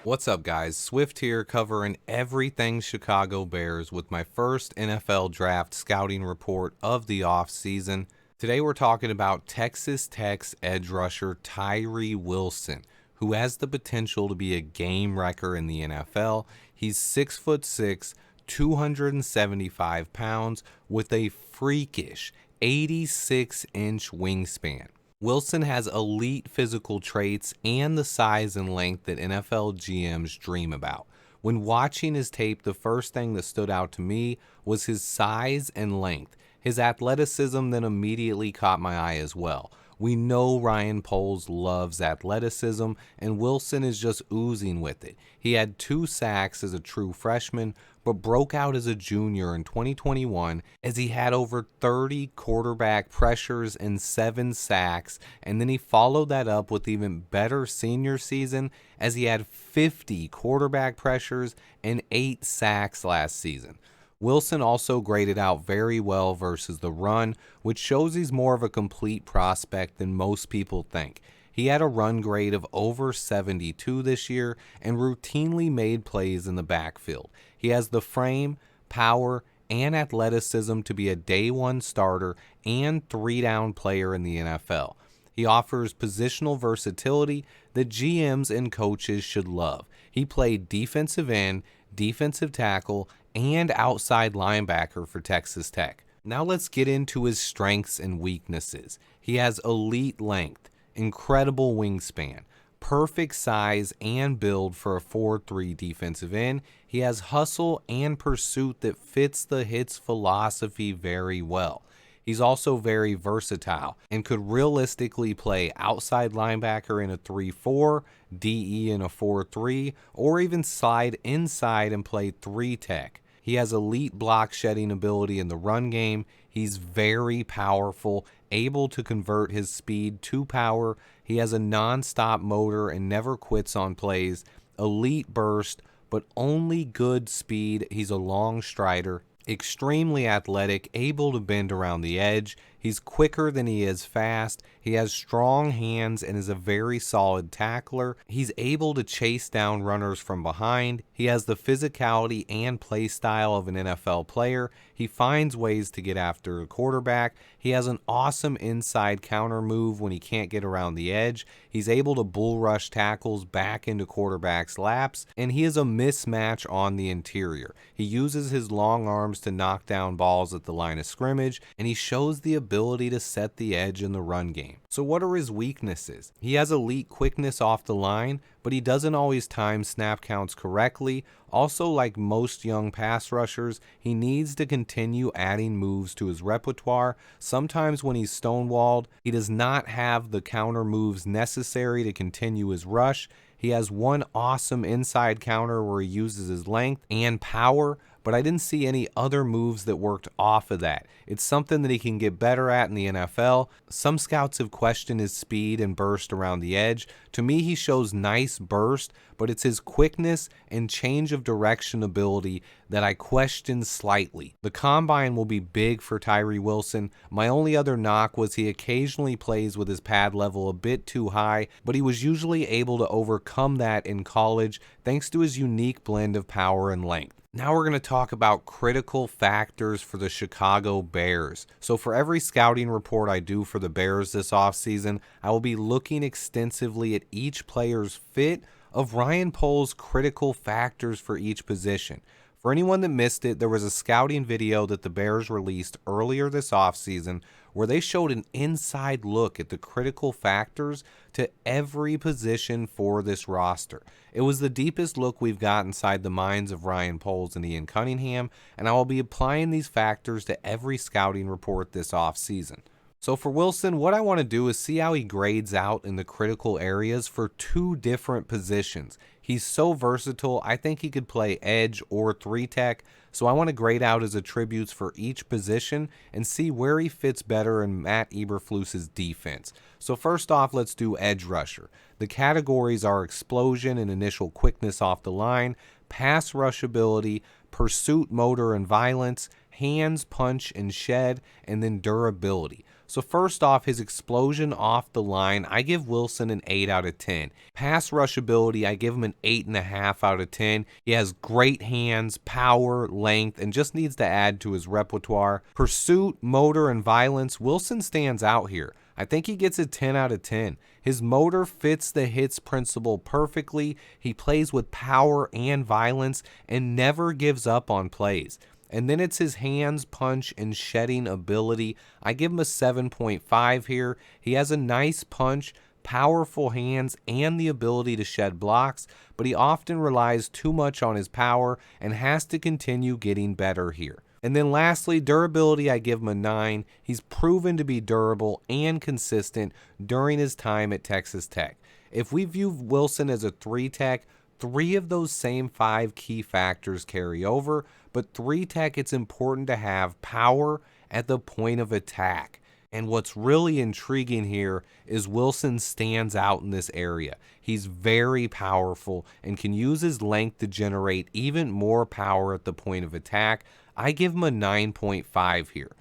What's up, guys? Swift here, covering everything Chicago Bears with my first NFL draft scouting report of the offseason. Today we're talking about Texas Tech's edge rusher Tyree Wilson, who has the potential to be a game wrecker in the NFL. He's 6'6", 275 pounds with a freakish 86-inch wingspan. Wilson has elite physical traits and the size and length that NFL GMs dream about. When watching his tape, the first thing that stood out to me was his size and length. His athleticism then immediately caught my eye as well. We know Ryan Poles loves athleticism, and Wilson is just oozing with it. He had 2 sacks as a true freshman, but broke out as a junior in 2021 as he had over 30 quarterback pressures and 7 sacks, and then he followed that up with even better senior season as he had 50 quarterback pressures and 8 sacks last season. Wilson also graded out very well versus the run, which shows he's more of a complete prospect than most people think. He had a run grade of over 72 this year and routinely made plays in the backfield. He has the frame, power, and athleticism to be a day one starter and 3-down player in the NFL. He offers positional versatility that GMs and coaches should love. He played defensive end, defensive tackle, and outside linebacker for Texas Tech. Now let's get into his strengths and weaknesses. He has elite length, incredible wingspan, perfect size and build for a 4-3 defensive end. He has hustle and pursuit that fits the Hits philosophy very well. He's also very versatile and could realistically play outside linebacker in a 3-4, DE in a 4-3, or even slide inside and play 3-tech. He has elite block shedding ability in the run game. He's very powerful, able to convert his speed to power. He has a non-stop motor and never quits on plays. Elite burst, but only good speed. He's a long strider. Extremely athletic, able to bend around the edge. He's quicker than he is fast. He has strong hands and is a very solid tackler. He's able to chase down runners from behind. He has the physicality and play style of an NFL player. He finds ways to get after a quarterback. He has an awesome inside counter move when he can't get around the edge. He's able to bull rush tackles back into quarterbacks' laps, and he is a mismatch on the interior. He uses his long arms to knock down balls at the line of scrimmage, and he shows the ability to set the edge in the run game. So what are his weaknesses? He has elite quickness off the line, but he doesn't always time snap counts correctly. Also, like most young pass rushers, he needs to continue adding moves to his repertoire. Sometimes when he's stonewalled, he does not have the counter moves necessary to continue his rush. He has one awesome inside counter where he uses his length and power, but I didn't see any other moves that worked off of that. It's something that he can get better at in the NFL. Some scouts have questioned his speed and burst around the edge. To me, he shows nice burst, but it's his quickness and change of direction ability that I question slightly. The combine will be big for Tyree Wilson. My only other knock was he occasionally plays with his pad level a bit too high, but he was usually able to overcome that in college thanks to his unique blend of power and length. Now we're going to talk about critical factors for the Chicago Bears. So for every scouting report I do for the Bears this offseason, I will be looking extensively at each player's fit of Ryan Poles' critical factors for each position. For anyone that missed it, there was a scouting video that the Bears released earlier this offseason where they showed an inside look at the critical factors to every position for this roster. It was the deepest look we've got inside the minds of Ryan Poles and Ian Cunningham, and I will be applying these factors to every scouting report this offseason. So for Wilson, what I want to do is see how he grades out in the critical areas for 2 different positions. He's so versatile, I think he could play edge or 3-tech, so I want to grade out his attributes for each position and see where he fits better in Matt Eberflus's defense. So first off, let's do edge rusher. The categories are explosion and initial quickness off the line, pass rush ability, pursuit, motor, and violence, hands, punch, and shed, and then durability. So first off, his explosion off the line, I give Wilson an 8 out of 10. Pass rush ability, I give him an 8.5 out of 10. He has great hands, power, length, and just needs to add to his repertoire. Pursuit, motor, and violence, Wilson stands out here. I think he gets a 10 out of 10. His motor fits the hits principle perfectly. He plays with power and violence and never gives up on plays. And then it's his hands, punch, and shedding ability. I give him a 7.5 here. He has a nice punch, powerful hands, and the ability to shed blocks, but he often relies too much on his power and has to continue getting better here. And then lastly, durability, I give him a 9. He's proven to be durable and consistent during his time at Texas Tech. If we view Wilson as a 3 tech, 3 of those same 5 key factors carry over, but 3 tech, it's important to have power at the point of attack. And what's really intriguing here is Wilson stands out in this area. He's very powerful and can use his length to generate even more power at the point of attack. I give him a 9.5 here.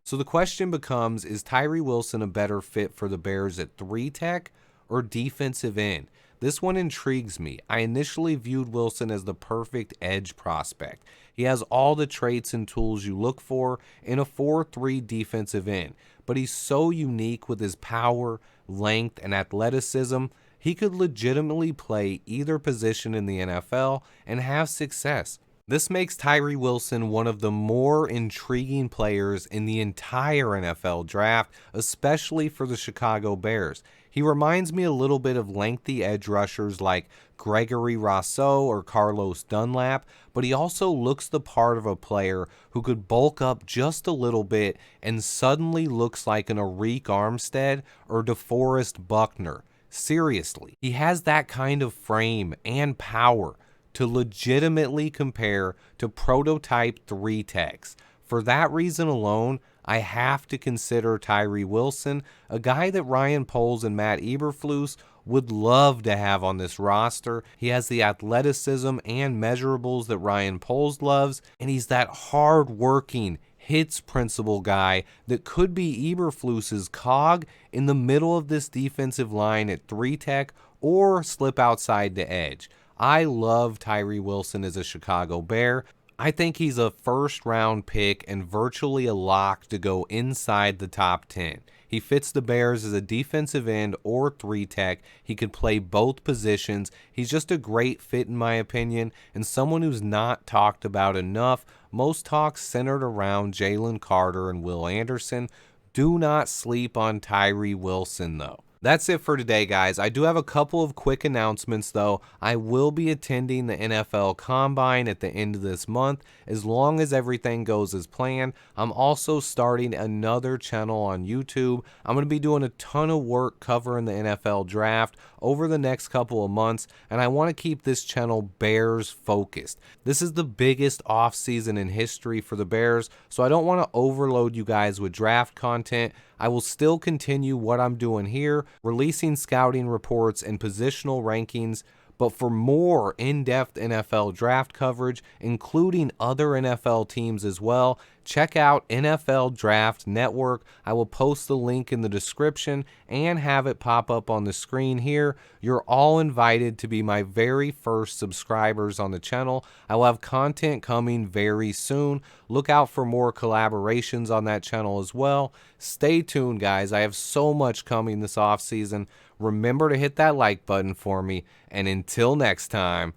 So the question becomes, is Tyree Wilson a better fit for the Bears at 3 tech or defensive end? This one intrigues me. I initially viewed Wilson as the perfect edge prospect. He has all the traits and tools you look for in a 4-3 defensive end, but he's so unique with his power, length, and athleticism. He could legitimately play either position in the NFL and have success. This makes Tyree Wilson one of the more intriguing players in the entire NFL draft, especially for the Chicago Bears. He reminds me a little bit of lengthy edge rushers like Gregory Rousseau or Carlos Dunlap, but he also looks the part of a player who could bulk up just a little bit and suddenly looks like an Arik Armstead or DeForest Buckner. Seriously, he has that kind of frame and power to legitimately compare to prototype 3 techs. For that reason alone, I have to consider Tyree Wilson, a guy that Ryan Poles and Matt Eberflus would love to have on this roster. He has the athleticism and measurables that Ryan Poles loves, and he's that hard-working, hits principle guy that could be Eberflus's cog in the middle of this defensive line at 3 tech or slip outside the edge. I love Tyree Wilson as a Chicago Bear. I think he's a first-round pick and virtually a lock to go inside the top 10. He fits the Bears as a defensive end or 3 tech. He could play both positions. He's just a great fit in my opinion, and someone who's not talked about enough. Most talks centered around Jalen Carter and Will Anderson. Do not sleep on Tyree Wilson though. That's it for today, guys. I do have a couple of quick announcements, though. I will be attending the NFL Combine at the end of this month, as long as everything goes as planned. I'm also starting another channel on YouTube. I'm going to be doing a ton of work covering the NFL Draft over the next couple of months, and I want to keep this channel Bears focused. This is the biggest offseason in history for the Bears, so I don't want to overload you guys with draft content. I will still continue what I'm doing here, releasing scouting reports and positional rankings, but for more in-depth NFL draft coverage, including other NFL teams as well, check out NFL Draft Network. I will post the link in the description and have it pop up on the screen here. You're all invited to be my very first subscribers on the channel. I will have content coming very soon. Look out for more collaborations on that channel as well. Stay tuned, guys. I have so much coming this offseason. Remember to hit that like button for me. And until next time,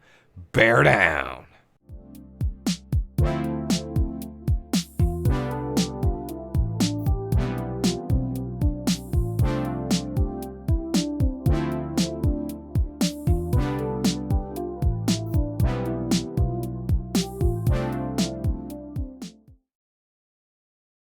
bear down.